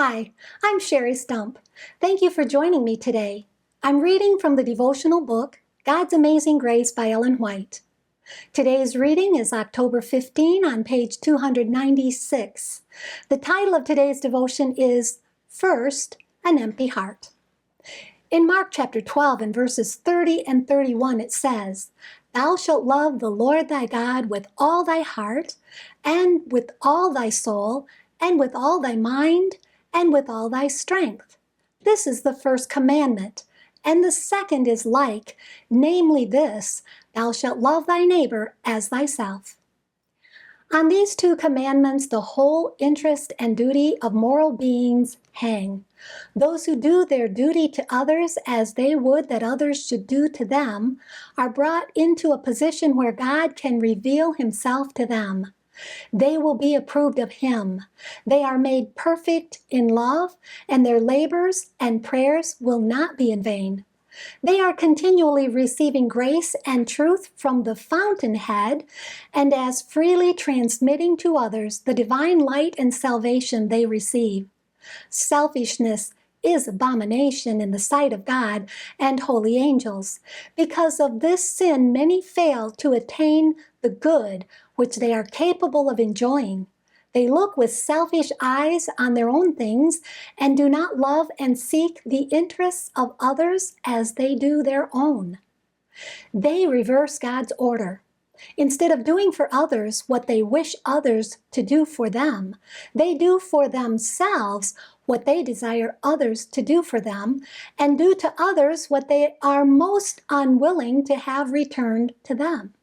Hi, I'm Sherry Stump. Thank you for joining me today. I'm reading from the devotional book, God's Amazing Grace by Ellen White. Today's reading is October 15 on page 296. The title of today's devotion is First, an Empty Heart. In Mark chapter 12 and verses 30 and 31 it says, "Thou shalt love the Lord thy God with all thy heart, and with all thy soul, and with all thy mind, and with all thy strength. This is the first commandment, and the second is like, namely this, thou shalt love thy neighbor as thyself." On these two commandments, the whole interest and duty of moral beings hang. Those who do their duty to others as they would that others should do to them are brought into a position where God can reveal himself to them. They will be approved of him. They are made perfect in love, and their labors and prayers will not be in vain. They are continually receiving grace and truth from the fountainhead, and as freely transmitting to others the divine light and salvation they receive. Selfishness is abomination in the sight of God and holy angels. Because of this sin, many fail to attain the good which they are capable of enjoying. They look with selfish eyes on their own things and do not love and seek the interests of others as they do their own. They reverse God's order. Instead of doing for others what they wish others to do for them, they do for themselves what they desire others to do for them, and do to others what they are most unwilling to have returned to them.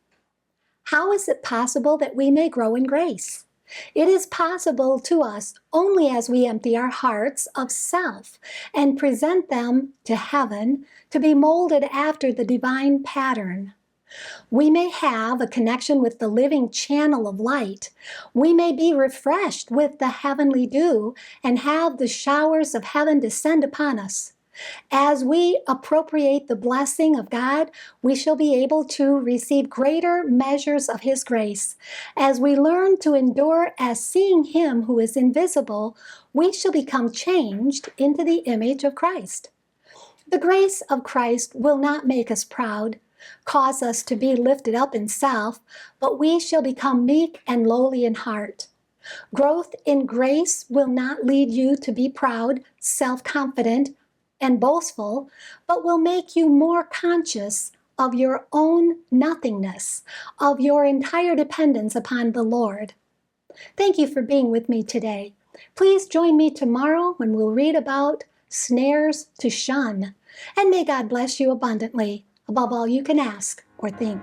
How is it possible that we may grow in grace? It is possible to us only as we empty our hearts of self and present them to heaven to be molded after the divine pattern. We may have a connection with the living channel of light. We may be refreshed with the heavenly dew and have the showers of heaven descend upon us. As we appropriate the blessing of God, we shall be able to receive greater measures of his grace. As we learn to endure as seeing him who is invisible, we shall become changed into the image of Christ. The grace of Christ will not make us proud, cause us to be lifted up in self, but we shall become meek and lowly in heart. Growth in grace will not lead you to be proud, self-confident, and boastful, but will make you more conscious of your own nothingness, of your entire dependence upon the Lord. Thank you for being with me today. Please join me tomorrow when we'll read about snares to shun. And may God bless you abundantly, above all you can ask or think.